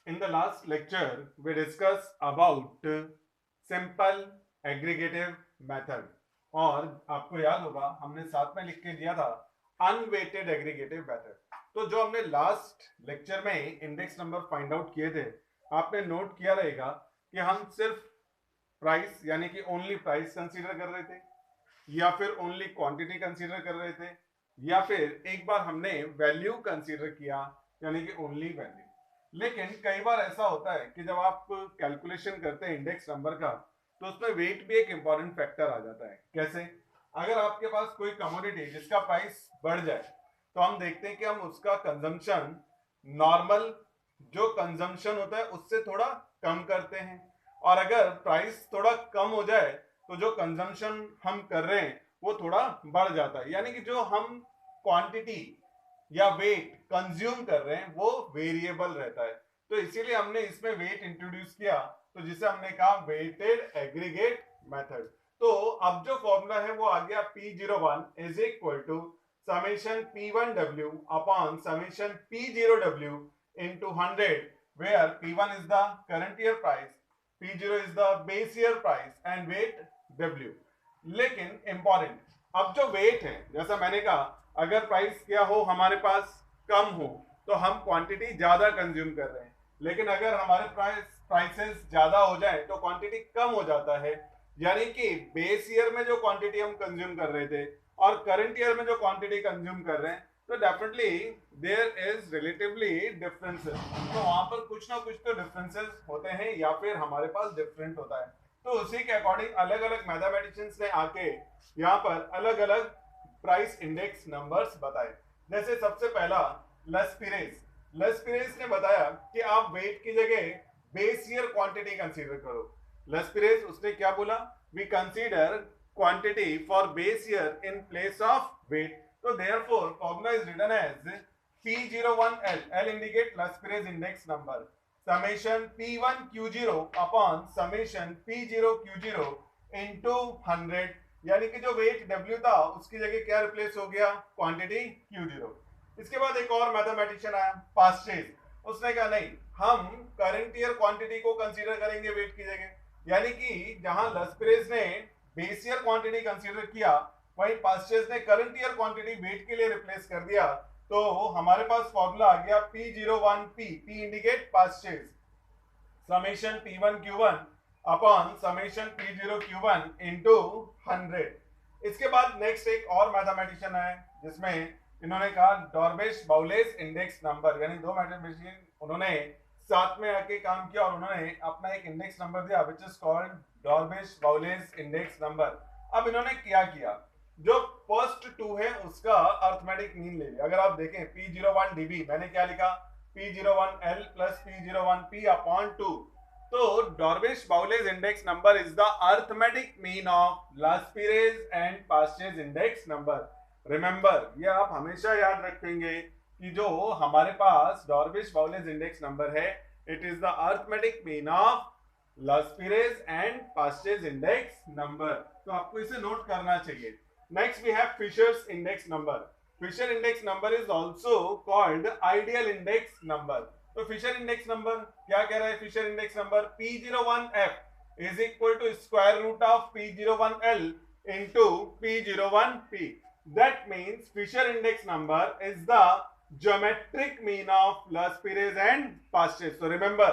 In the last lecture, we discussed about simple aggregative method और आपको याद होगा हमने साथ में लिख के दिया था अनवेटेड एग्रीगेटिव मेथड। तो जो हमने लास्ट लेक्चर में इंडेक्स नंबर फाइंड आउट किए थे, आपने नोट किया रहेगा कि हम सिर्फ प्राइस यानी कि ओनली प्राइस कंसीडर कर रहे थे, या फिर ओनली क्वांटिटी कंसीडर कर रहे थे, या फिर एक बार हमने वैल्यू कंसीडर किया यानी कि ओनली वैल्यू। लेकिन कई बार ऐसा होता है कि जब आप कैलकुलेशन करते हैं इंडेक्स नंबर का, तो उसमें वेट भी एक इंपॉर्टेंट फैक्टर आ जाता है। कैसे? अगर आपके पास कोई कमोडिटी जिसका प्राइस बढ़ जाए, तो हम देखते हैं कि हम उसका कंजम्पशन नॉर्मल जो कंजम्पशन होता है उससे थोड़ा कम करते हैं, और अगर प्राइस थोड़ा कम हो जाए तो जो कंजम्पशन हम कर रहे हैं वो थोड़ा बढ़ जाता है, यानी कि जो हम क्वांटिटी या वेट कंज्यूम कर रहे हैं वो वेरिएबल रहता है। तो इसीलिए हमने इसमें वेट इंट्रोड्यूस किया, तो जिसे हमने कहा वेटेड एग्रीगेट मेथड। तो अब जो फॉर्मूला है वो आ गया P01 is equal to summation P1W upon summation P0W into 100, where P1 is the current year price, P0 is the base year price and weight W। लेकिन इंपॉर्टेंट, अब जो वेट है, जैसा मैंने कहा, अगर प्राइस क्या हो हमारे पास कम हो तो हम क्वांटिटी ज्यादा कंज्यूम कर रहे हैं, लेकिन अगर हमारे प्राइसेस ज्यादा हो जाए तो क्वांटिटी कम हो जाता है। यानी कि बेस ईयर में जो क्वांटिटी हम कंज्यूम कर रहे थे और करंट ईयर में जो क्वांटिटी कंज्यूम कर रहे हैं, तो definitely there is relatively differences. तो वहां पर कुछ ना कुछ तो डिफरेंसेस होते हैं या फिर हमारे पास डिफरेंट होता है। तो उसी के अकॉर्डिंग अलग अलग मैथमेटिशियंस ने आके यहाँ पर अलग अलग प्राइस इंडेक्स नंबर्स बताए। जैसे सबसे पहला लस्पिरेज ने बताया कि आप वेट की जगह बेस ईयर क्वांटिटी कंसीडर करो। लस्पिरेज उसने क्या बोला? We consider quantity for base year in place of weight. तो therefore formula is written as P01L, L indicate Lespirez index number, summation P1Q0 upon summation P0Q0 into 100, यानी कि जो wait W था उसकी जगह क्या रिप्लेस हो गया? Quantity Q0। इसके बाद एक और मैथमेटिशियन आया पास्टेज, उसने कहा नहीं, हम करंट ईयर क्वांटिटी को कंसीडर करेंगे वेट की जगह, यानी कि जहां लस्पिरेज ने बेस ईयर क्वांटिटी कंसीडर किया, वहीं पास्टेज ने करंट ईयर क्वांटिटी वेट के लिए रिप्लेस कर दिया। तो हमारे पास फॉर्मूला आ गया P01P, P indicate Paasche's, summation P1Q1 upon summation P0Q1 into 100। इसके बाद नेक्स्ट एक और मैथमेटिशियन है जिसमें इन्होंने कहा डॉर्बेश बाउलेस इंडेक्स नंबर, यानी दो मैथमेटिशियन उन्होंने साथ में आके काम किया और उन्होंने अपना एक इंडेक्स नंबर दिया which is called Dorbish Bowley index number. अब इन्होंने क्या किया, जो फर्स्ट टू है उसका अर्थमेटिक मीन ले लिया। अगर आप देखें P01DB, मैंने क्या लिखा? P01L plus P01P upon 2। तो Dorbish Bowley index number is the arithmetic mean of Laspeyres and Paasche's index number. Remember, ये आप हमेशा याद रखेंगे कि जो हमारे पास डॉर्बेश बाउलेज इंडेक्स नंबर है, it is the arithmetic mean of Laspeyres and Paasche's index number. तो आपको इसे नोट करना चाहिए। Next we have Fisher's index number. Fisher index number is also called ideal index number. तो Fisher index number क्या कह रहा है? Fisher index number P01F is equal to square root of P01L into P01P। That means Fisher index number is the geometric mean of Lespirez and Paste's. So remember,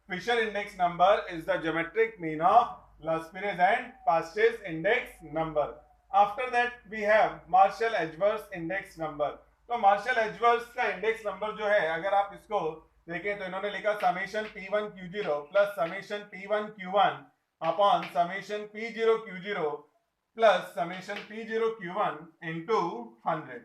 Fisher index number is the geometric mean of Lespirez and Paste's index number. After that we have Marshall-Edgeworth index number. तो martial Edgeworth का index number जो है, अगर आप इसको देखें तो इन्होंने लिखा summation P1Q0 plus summation P1Q1 upon summation P0Q0 plus summation P0Q1 into 100।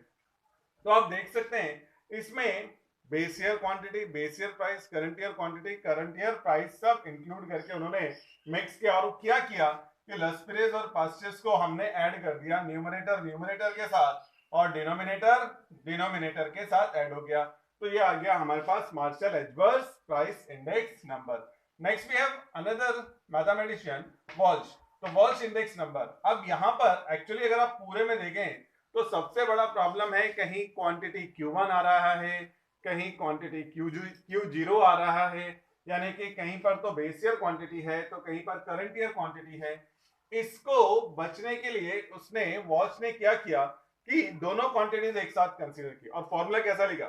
तो आप देख सकते हैं इसमें base year quantity, base year price, current year quantity, current year price सब इंक्लूड करके उन्होंने मिक्स किया। और क्या किया कि लस्पिरेज और पास्टेज को हमने ऐड कर दिया, न्यूमरेटर न्यूमरेटर के साथ और डिनोमिनेटर डिनोमिनेटर के साथ ऐड हो गया। तो ये आ गया हमारे पास Marshall Edgeworth price index number. Next we have another mathematician Walsh. तो वॉल्श इंडेक्स नंबर, अब यहां पर एक्चुअली अगर आप पूरे में देखें तो सबसे बड़ा प्रॉब्लम है, कहीं क्वांटिटी Q1 आ रहा है, कहीं क्वांटिटी Q0 आ रहा है, यानी कि कहीं पर तो बेस ईयर क्वांटिटी है तो कहीं पर करंट ईयर क्वांटिटी है। इसको बचने के लिए उसने वॉच ने क्या किया कि दोनों क्वांटिटीज एक साथ कंसीडर की और फॉर्मूला कैसा लिखा,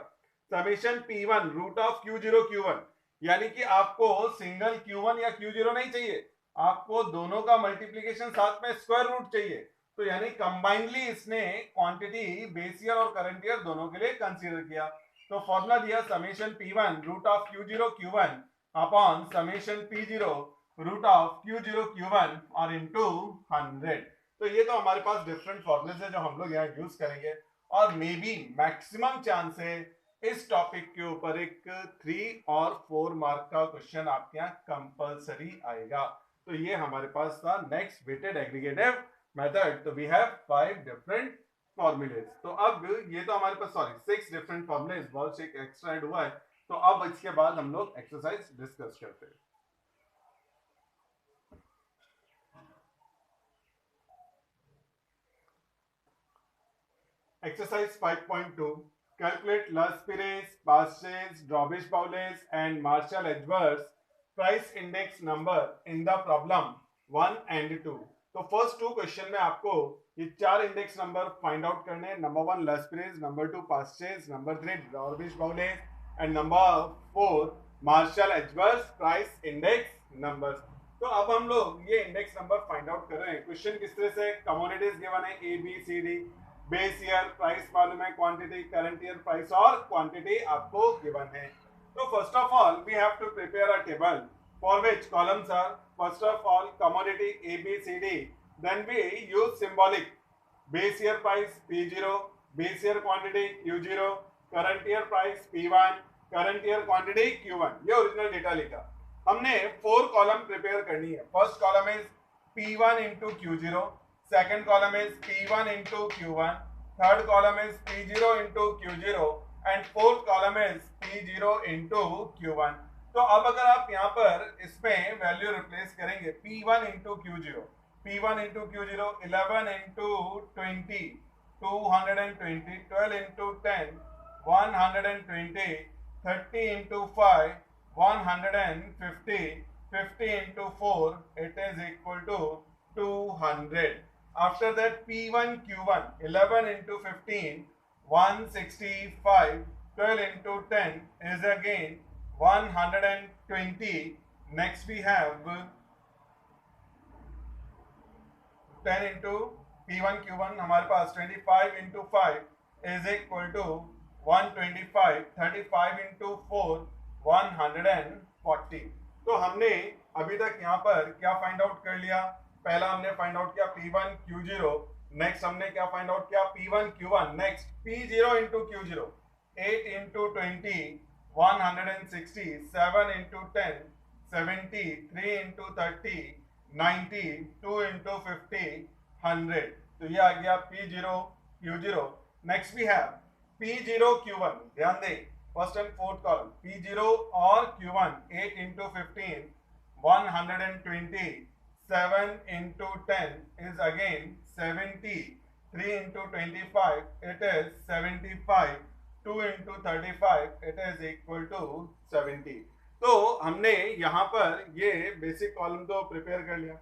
summation P1 root of Q0 Q1, यानी कि आपको सिंगल Q1 या Q0 नहीं चाहिए, आपको दोनों का मल्टीप्लीकेशन साथ में स्क्वायर रूट चाहिए। तो यानी कंबाइनली इसने क्वांटिटी बेस ईयर और करंट ईयर दोनों के लिए कंसीडर किया। तो फॉर्मूला दिया summation P1 root of Q0 Q1 upon summation P0 root of Q0 Q1 और इनटू 100। तो ये तो हमारे पास डिफरेंट फॉर्मूलेज है जो हम लोग यहाँ यूज करेंगे और मे बी मैक्सिमम चांस है इस टॉपिक के ऊपर एक 3 और 4 मार्क का क्वेश्चन आपके यहाँ कंपलसरी आएगा। तो ये हमारे पास था नेक्स्ट वेटेड एग्रीगेटिव मेथड। तो वी हैव 5 डिफरेंट फॉर्मूलेज। तो अब ये तो हमारे पास 6 डिफरेंट फॉर्मूलेज, बहुत एक एक्स्ट्रा ऐड हुआ है। तो अब इसके बाद हम लोग एक्सरसाइज डिस्कस करते हैं। Exercise 5.2. Calculate Las Perez, Paste's, Drawbridge-Fowler's and Marshall-Edgeworth's price index number in the problem 1 and 2. तो फर्स्ट 2 क्वेश्चन में आपको ये 4 इंडेक्स नंबर फाइंड आउट करने हैं। Number 1 Laspeyres, number 2 Paasche's, number 3 Drawbridge Fowler and number 4 Marshall Edwards price index numbers. तो अब हम लोग ये इंडेक्स नंबर फाइंड आउट कर रहे हैं। क्वेश्चन किस तरह से, कमोडिटीज गिवन है A B C D, base year price मालूम है, क्वांटिटी करंट ईयर प्राइस और क्वांटिटी आपको गिवन है। तो first of all we have to prepare a table for which columns are first of all commodity A B C D, then we use symbolic base year price P0, base year quantity Q0, current year price P1, current year quantity Q1। ये original data लिखा। हमने 4 column prepare करनी है। First column is P1 into Q0, second column is P1 into Q1, third column is P0 into Q0 and fourth column is P0 into Q1। तो अब अगर आप यहाँ पर इसमें वैल्यू रिप्लेस करेंगे P1 into Q0, P1 into Q0 11 into 20 220, 12 into 10 120, 30 into 5 150, 50 into 4 it is equal to 200. After that P1 Q1 11 into 15 165, 12 into 10 is again 120. Next we have 10 into P1 Q1 हमारे पास 25 into 5 is equal to 125, 35 into 4 140। तो हमने अभी तक यहाँ पर क्या find out कर लिया, पहला हमने फाइंड आउट किया P1 Q0, नेक्स्ट हमने क्या फाइंड आउट किया P1 Q1, next P0 into Q0, 8 into 20 160, 7 into 10 70, 3 into 30 90, 2 into 50 100। तो ये आ गया P0 Q0। Next we have P0 Q1, ध्यान दें first and fourth column P0 और Q1, 8 into 15 120, 7 into 10 is again 70, 3 into 25 it is 75, 2 into 35 it is equal to 70। तो हमने यहाँ पर ये बेसिक कॉलम तो प्रिपेयर कर लिया।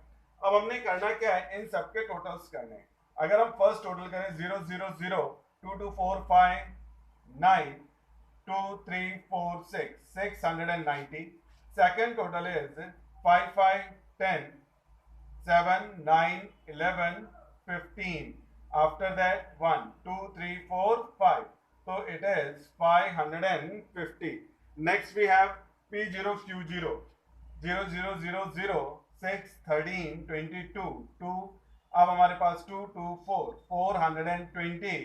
अब हमने करना क्या है, इन सबके टोटल्स करने हैं। अगर हम फर्स्ट टोटल करें 0 0 0 2 2 4 5 9 2 3 4 6 690, second total is 5 5 10 7 9 11 15, after that 1 2 3 4 5, so it is 550। next we have P0 Q0 0 0 0 0 6 13 22 2, अब हमारे पास 2 2 4 420,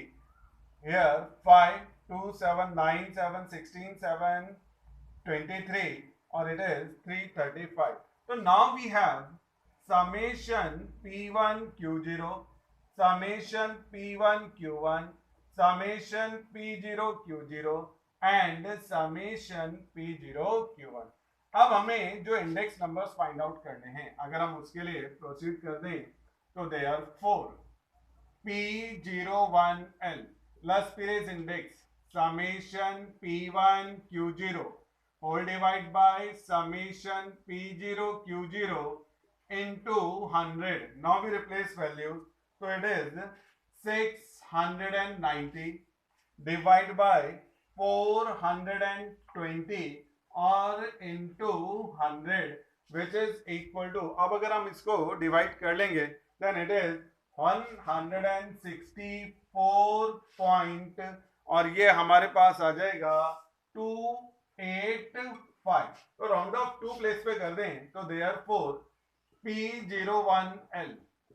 here 5 2 7 9 7 16 7 23 or it is 335। so now we have summation P1 Q0, summation P1 Q1, summation P0 Q0 and summation P0 Q1। अब हमें जो index numbers find out करने हैं, अगर हम उसके लिए प्रोसीड कर दें तो दे आर 4। P01L लस peerage index summation P1 Q0 whole divide by summation P0 Q0 into 100. Now we replace values. So it is 690 divide by 420 और into 100 which is equal to, अब अगर हम इसको डिवाइड कर लेंगे then it is 164 पॉइंट और ये हमारे पास आ जाएगा 285. तो राउंड ऑफ टू प्लेस पे कर दें तो therefore P01L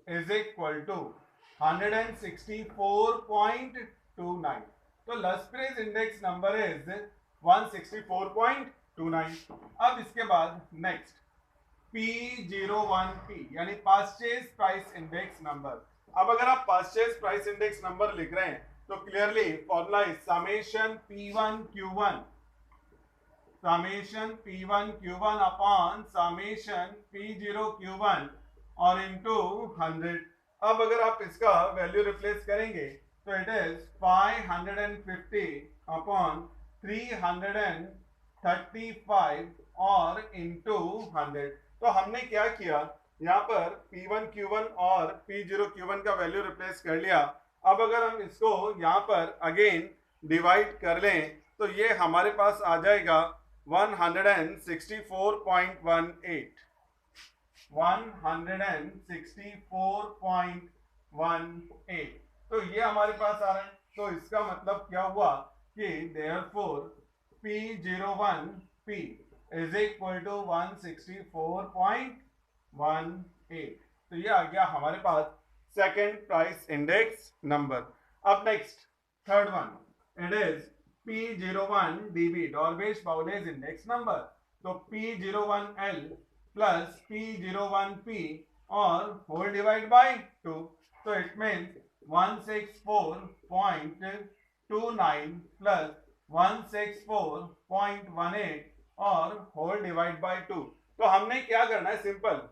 is equal to 164.29. तो लस्प्रेस इंडेक्स नंबर इज 164.29. अब इसके बाद नेक्स्ट P01P यानी परचेज प्राइस इंडेक्स नंबर. अब अगर आप परचेज प्राइस इंडेक्स नंबर लिख रहे हैं तो clearly formula is summation P1Q1 upon summation P0Q1 और इनटू 100. अब अगर आप इसका वैल्यू रिप्लेस करेंगे तो इट इज 550 अपॉन 335 और इनटू 100. तो हमने क्या किया, यहाँ पर P1Q1 और P0Q1 का वैल्यू रिप्लेस कर लिया. अब अगर हम इसको यहाँ पर अगेन डिवाइड कर लें तो ये हमारे पास आ जाएगा 164.18. 164.18. तो ये हमारे पास आ रहा है. तो इसका मतलब क्या हुआ कि therefore P01P is equal to 164.18. तो ये आ गया हमारे पास सेकेंड प्राइस इंडेक्स नंबर. अब next third one it is P01DB Dorbish Bowley index number. तो P01L प्लस P01P और होल डिवाइड बाय 2. तो इट मीन्स 164.29 प्लस 164.18 और होल डिवाइड बाय 2. तो हमने क्या करना है, सिंपल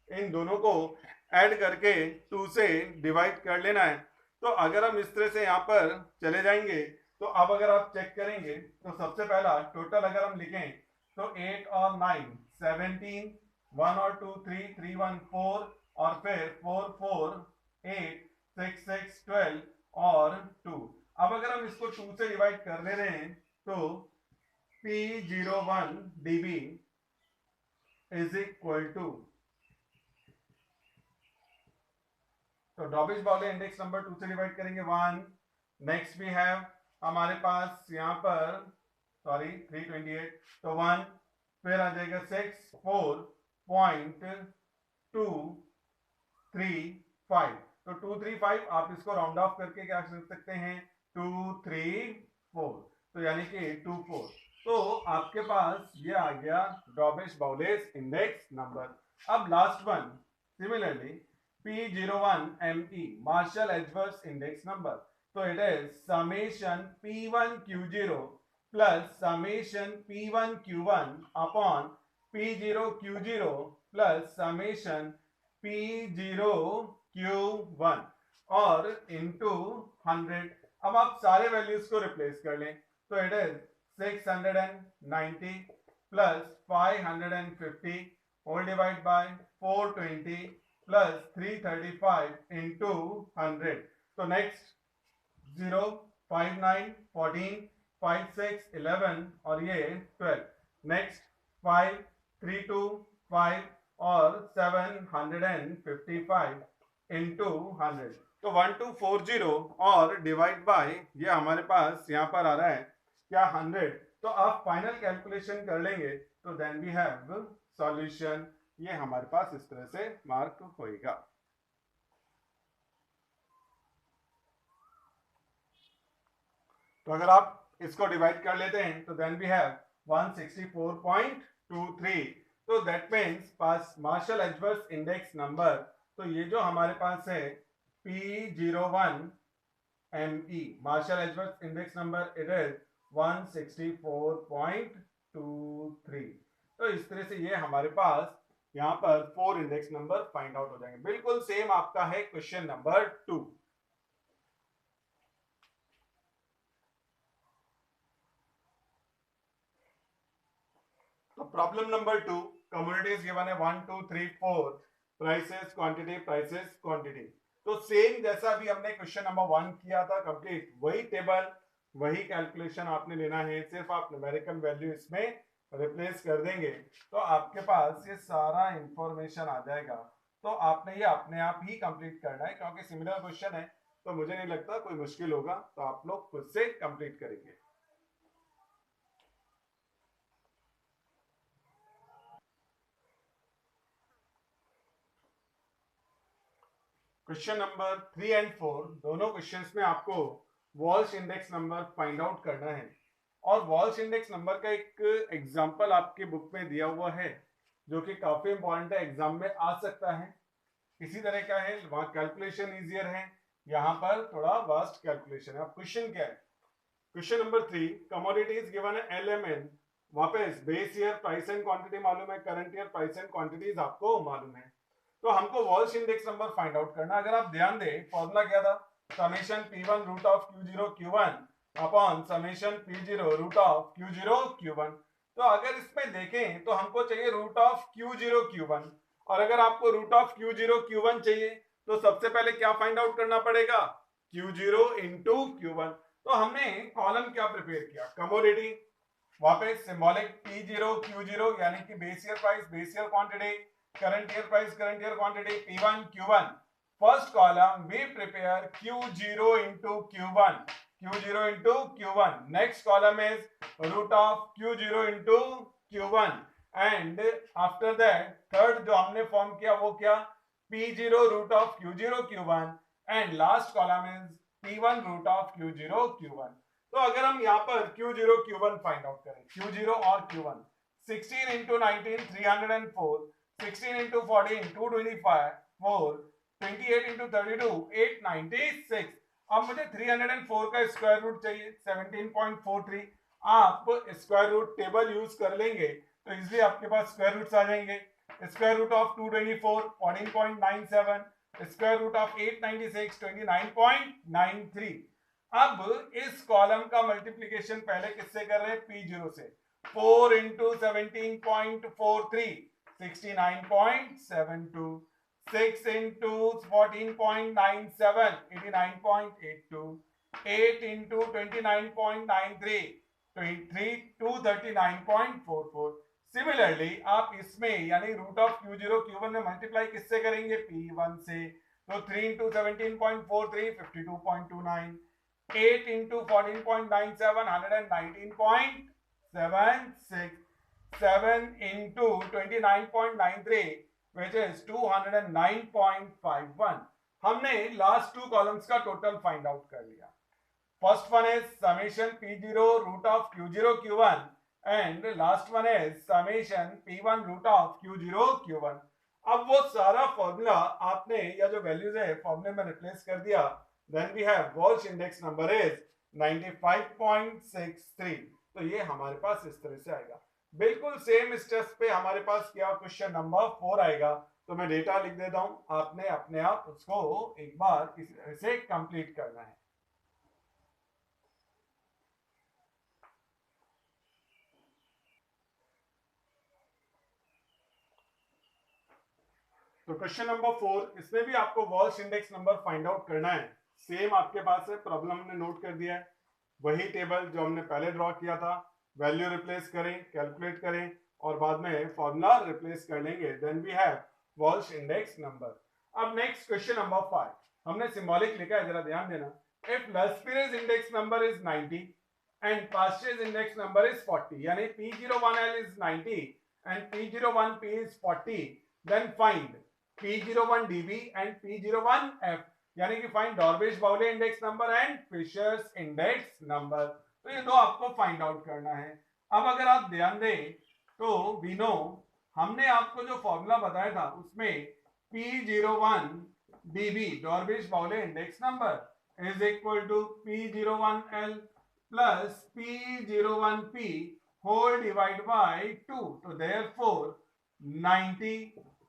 इन दोनों को ऐड करके 2 से डिवाइड कर लेना है. तो अगर हम इस तरह से यहाँ पर चले जाएंगे तो अब अगर आप चेक करेंगे तो सबसे पहला टोटल अगर हम लिखें तो 8 और 9 17, 1 और 2 3, 3 1 4 और फिर 4 4 8, 6 6 12 और 2. अब अगर हम इसको 2 से डिवाइड कर ले रहे हैं तो P01DB इज इक्वल टू, तो डॉर्बेश बाउले इंडेक्स नंबर 2 से डिवाइड करेंगे 1. नेक्स्ट भी है हमारे पास यहाँ पर 328. तो 1 फिर आ जाएगा 64.235. तो 235 आप इसको राउंड ऑफ करके क्या कर सकते हैं 234. तो यानी कि 24. तो आपके पास ये आ गया डॉर्बेश बाउलेज इंडेक्स नंबर. अब last one similarly P01ME Marshall Edgeworth index number. तो it is summation P1Q0 plus summation P1Q1 upon P0Q0 plus summation P0Q1 और इनटू 100. अब आप सारे वैल्यूज को रिप्लेस कर लें तो it is 690 plus 550 whole divide by 420 plus 335 into 100. तो नेक्स्ट 0 5 9 14 5 6 11 और ये 12. नेक्स्ट 5 3 2 5 और 755 इंटू 100. तो 1240 और डिवाइड बाय ये हमारे पास यहाँ पर आ रहा है क्या 100. तो आप फाइनल कैलकुलेशन कर लेंगे तो देन वी हैव सॉल्यूशन. ये हमारे पास इस तरह से मार्क होएगा. तो अगर आप इसको डिवाइड कर लेते हैं तो देन वी हैव 164.23. तो दैट मीन्स पास मार्शल एजवर्थ इंडेक्स नंबर. तो ये जो हमारे पास है P01ME Marshall Edgeworth index number it is 164.23. तो इस तरह से ये हमारे पास यहाँ पर 4 इंडेक्स नंबर फाइंड आउट हो जाएंगे. बिल्कुल सेम आपका है question number 2. Problem number 2, commodities given है 1 2 3 4, प्राइसेस क्वांटिटी। तो सेम जैसा भी हमने क्वेश्चन नंबर 1 किया था कंप्लीट, वही टेबल वही कैलकुलेशन आपने लेना है, सिर्फ आप न्यूमेरिकल वैल्यू इसमें रिप्लेस कर देंगे तो आपके पास ये सारा इंफॉर्मेशन आ जाएगा। तो आपने ये अपने आप ही कंप्लीट करना है, क्योंकि सिमिलर क्वेश्चन है तो मुझे नहीं लगता कोई मुश्किल होगा, तो आप लोग खुद से कंप्लीट करेंगे। क्वेश्चन नंबर 3 एंड 4 दोनों क्वेश्चंस में आपको Walsh index number find out करना है, और वॉल्श इंडेक्स नंबर का एक एग्जांपल आपके बुक में दिया हुआ है जो कि काफी इंपॉर्टेंट है, एग्जाम में आ सकता है। इसी तरह का है, वहां कैलकुलेशन इजियर है, यहाँ पर थोड़ा वास्ट कैलकुलेशन है। अब क्वेश्चन क्या है, क्वेश्चन नंबर 3, कमोडिटीज गिवन है LMN, वहां पे base year price and quantity मालूम है, current year price and quantities आपको मालूम है, तो हमको Walsh index number find out करना। अगर आप ध्यान दें फॉर्मूला क्या था, summation P1 root of Q0 Q1 upon summation P0 root of Q0 Q1। तो अगर इसमें देखें तो हमको चाहिए रूट ऑफ Q0 Q1, और अगर आपको रूट ऑफ Q0 Q1 चाहिए तो सबसे पहले क्या फाइंड आउट करना पड़ेगा, Q0 इंटू Q1। तो हमने कॉलम क्या प्रिपेयर किया, कमोडिटी, वहां पे सिंबॉलिक P0 Q0 यानी कि base year price base year quantity, current year price current year quantity, P1 Q1, first column we prepare Q0 into Q1, next column is root of Q0 into Q1, and after that third जो हमने form किया वो क्या, P0 root of Q0 Q1, and last column is P1 root of Q0 Q1। तो अगर हम यहाँ पर Q0 Q1 फाइंड आउट करें, Q0 और Q1, 16 into 19 304, 16 into 14 225, 4, 28 into 32 896। अब मुझे 304 का स्क्वायर रूट चाहिए 17.43। आप स्क्वायर रूट टेबल यूज कर लेंगे तो इसलिए आपके पास स्क्वायर रूट्स आ जाएंगे। Square root of 224 14.97, square root of 896 29.93। अब इस कॉलम का मल्टीप्लीकेशन पहले किससे कर रहे हैं, P0 से, 4 into 17.43 69.72, 6 into 14.97 89.82, 8 into 29.93 239.44। सिमिलरली आप इसमें यानी रूट ऑफ Q0 Q1 में मल्टीप्लाई किससे करेंगे, P1 से, तो 3 into 17.43 52.29, 8 into 14.97 119.76, 7 into 29.93 which is 209.51। हमने लास्ट टू कॉलम्स का टोटल फाइंड आउट कर लिया। First one is summation P0 root of Q0 Q1 and last one is summation P1 root of Q0 Q1। अब वो सारा formula आपने या जो वैल्यूज है फॉर्मूले में रिप्लेस कर दिया, then we have Walsh index number is 95.63। तो ये हमारे पास इस तरह से आएगा। बिल्कुल सेम स्टेप्स पे हमारे पास क्या क्वेश्चन नंबर 4 आएगा, तो मैं डेटा लिख देता हूं, आपने अपने आप उसको एक बार इस तरह से कंप्लीट करना है। तो क्वेश्चन नंबर 4, इसमें भी आपको Walsh index number find out करना है। सेम आपके पास है, प्रॉब्लम हमने नोट कर दिया है, वही टेबल जो हमने पहले ड्रॉ किया था, वैल्यू रिप्लेस करें, कैलकुलेट करें और बाद में फॉर्मूला रिप्लेस कर लेंगे, then we have Walsh index number. अब नेक्स्ट क्वेश्चन नंबर 5, हमने सिंबॉलिक लिखा है, जरा ध्यान देना। If Laspeyres index number is 90 and Paasche's index number is 40, यानी P01L is 90 and P01P is 40, then find P01DB and P01F, यानी कि find Dorbish Bowley index number and Fisher's index number. तो ये दो आपको फाइंड आउट करना है। अब अगर आप ध्यान दें तो वी नो, हमने आपको जो फॉर्मूला बताया था उसमें P01DB Dorbish Bowley index number is equal to P01L plus P01P whole divide by 2। तो देयरफॉर 90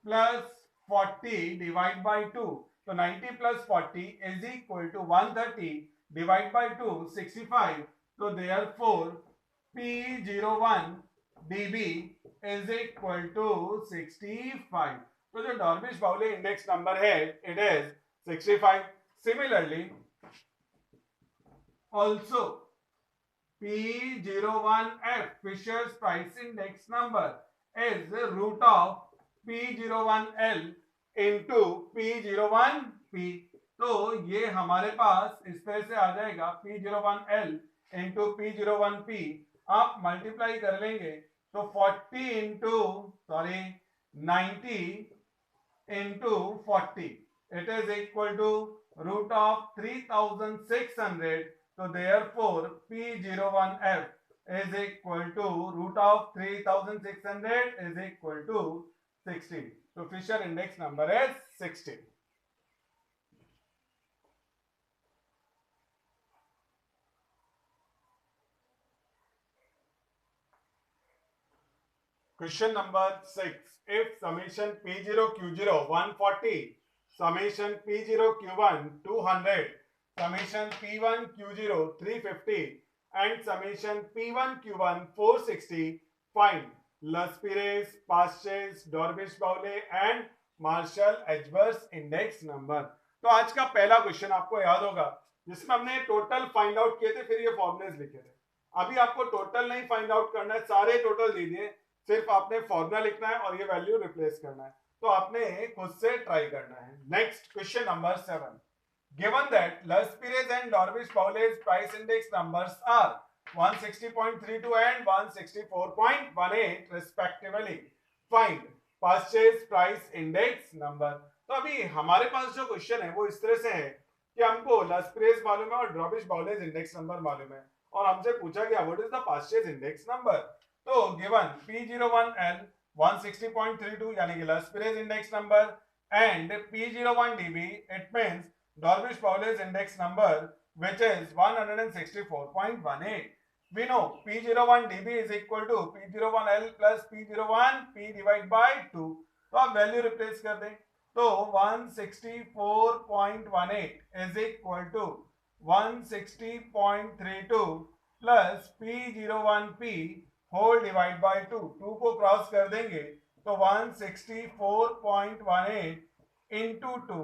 प्लस 40 डिवाइड बाय 2, तो 90 plus 40 is equal to 130 divide by 2 65। तो therefore P01 dB is equal to 65. तो जो डॉर्बिश बाउले index number है it is 65. Similarly also P01F Fisher's price index number is the root of P01L into P01P. तो ये हमारे पास इस तरह से आ जाएगा P01L into P01P. आप मल्टीप्लाई कर लेंगे तो 40 into 90 into 40 it is equal to root of 3600. So therefore P01F is equal to root of 3600 is equal to 60. So Fisher index number is 60. Question number 6. If summation P0 Q0 140, summation P0 Q1 200, summation P1 Q0 350 and summation P1 Q1 460, find Laspires, Pasch's, Dorbish-Bowley and Marshall-Edgeworth index number. तो आज का पहला question आपको याद होगा जिसमें हमने total find out किए थे, फिर ये फॉर्मूलेज लिखे थे. अभी आपको टोटल नहीं फाइंड आउट करना है, सारे टोटल दे दिए, सिर्फ आपने फॉर्मूला लिखना है और ये वैल्यू रिप्लेस करना है. तो आपने खुद से ट्राई करना है. Next question number 7. Given that Laspires and Dorbish-Bowley's price index numbers are 160.32 and 164.18 respectively, find Pasch's price index number. तो अभी हमारे पास जो क्वेश्चन है वो इस तरह से है कि हमको Laspires मालूम है और Dorbish-Bowley's इंडेक्स नंबर मालूम है और हमसे पूछा गया what is the Pasch's index number. तो गिवन P01L 160.32 यानी कि Laspires index number and P01 DB it means Dorbish-Bowley's index number which is 164.18. We know P01 DB is equal to P01L plus P01 P divided by 2. तो आप value replace कर दें तो 164.18 is equal to 160.32 plus P01P whole divided by 2. 2 को cross कर देंगे तो 164.18 into 2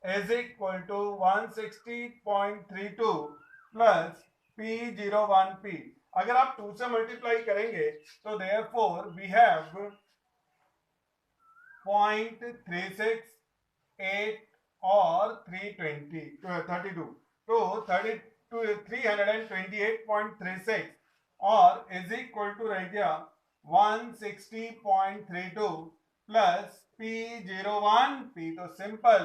is equal to 160.32 plus P01P. अगर आप 2 से मल्टीप्लाई करेंगे तो therefore we have 0.368 और 332 तो 328.36 और is equal to रह गया 160.32 प्लस P01P. तो सिंपल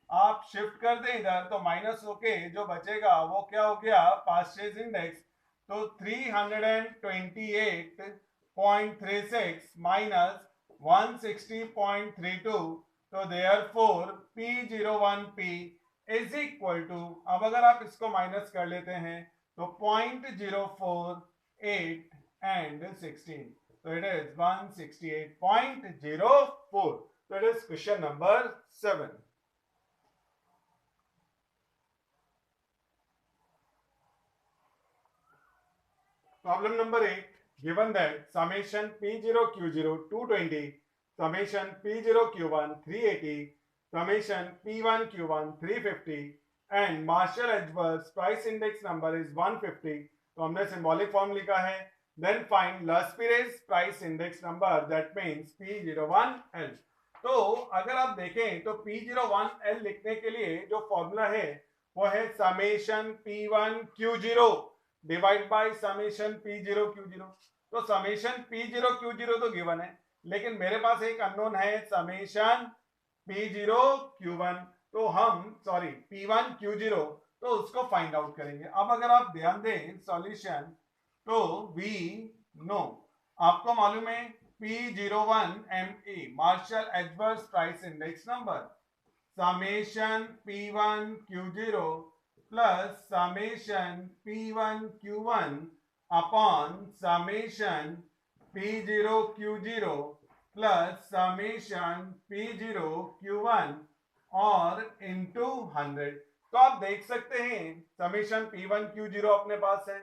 आप शिफ्ट कर दें इधर तो माइनस होके जो बचेगा वो क्या हो गया पास्चेज इंडेक्स. तो 328.36 माइनस 160.32 तो therefore P01P is equal to, अब अगर आप इसको माइनस कर लेते हैं तो 0.048 एंड 16 तो इट इज 168.04. तो it is question number 7. Problem number 8. Given that summation P0 Q0 220, summation P0 Q1 380, summation P1 Q1 350 and Marshall-Edgeworth's price index number is 150. तो हमने symbolic form लिखा है. Then find Laspires price index number, that means P01L. तो अगर आप देखें तो P01L लिखने के लिए जो फॉर्मूला है वो है summation P1 Q0 divide by summation P0 Q0. तो समेशन P0 Q0 तो गिवन है लेकिन मेरे पास एक अननोन है समेशन P0 Q1. तो हम P1 Q0 तो उसको फाइंड आउट करेंगे. अब अगर आप ध्यान दें सॉल्यूशन तो वी नो आपको मालूम है P01 ME Marshall-Edgeworth price index number summation P1 Q0 plus summation P1 Q1 upon summation P0 Q0 plus summation P0 Q1 और into 100. तो आप देख सकते हैं summation P1 Q0 अपने पास है,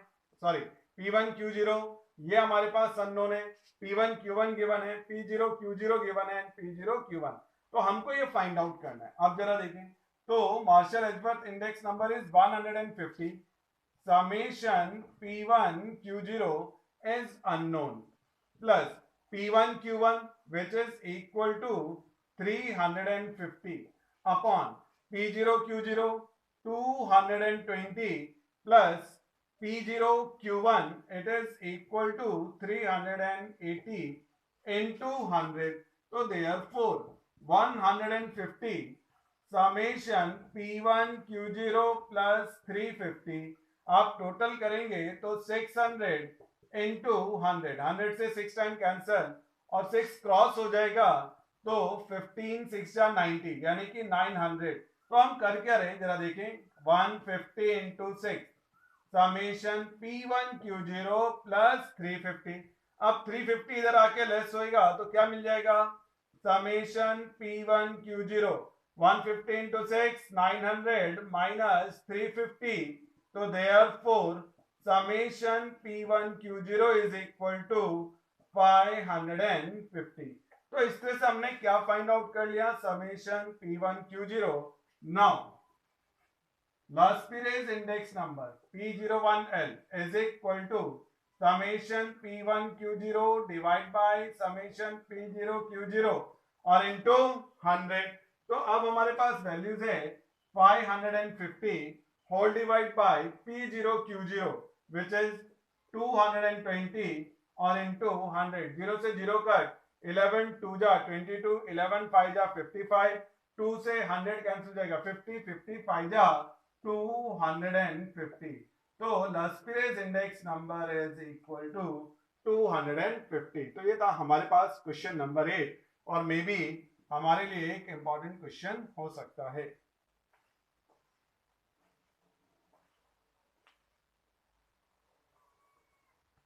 P1 Q0 ये हमारे पास अननोन है, P1 Q1 गिवन है, P0 Q0 गिवन है, P0 Q1। तो हमको ये फाइंड आउट करना है। अब जरा देखें, तो मार्शल एजबर्ग index number is 150, summation P1 Q0 is unknown plus P1 Q1 which is equal to 350 upon P0 Q0 220 plus P0 Q1 it is equal to 380 into 100. So therefore 150 summation P1 Q0 plus 350 आप total करेंगे तो 600 into 100, 100 से 6 time cancel और 6 cross हो जाएगा तो 15 6 जा 90 यानी कि 900। तो हम कर क्या रहे जरा देखें, 150 into 6 summation P1 Q0 plus 350। अब 350 इधर आके लेस होएगा तो क्या मिल जाएगा, summation P1 Q0 150 into 6 900 minus 350, so therefore summation P1 Q0 is equal to 550। तो इस तरह से हमने क्या फाइंड आउट कर लिया, summation P1 Q0। Now Laspeyres index number P01L is equal to summation P1 Q0 divided by summation P0 Q0 और into 100। तो अब हमारे पास वैल्यूज है 550 whole divide by P0 Q0 which is 220 और into 100। 0 से 0 cut, 11 2 जा 22, 11 5 जा 55, 2 से 100 कैंसिल जाएगा, 50 50 5 जा 250। तो Laspeyres index number is equal to 250। तो ये था हमारे पास क्वेश्चन नंबर 8 और मे बी हमारे लिए एक इंपॉर्टेंट क्वेश्चन हो सकता है।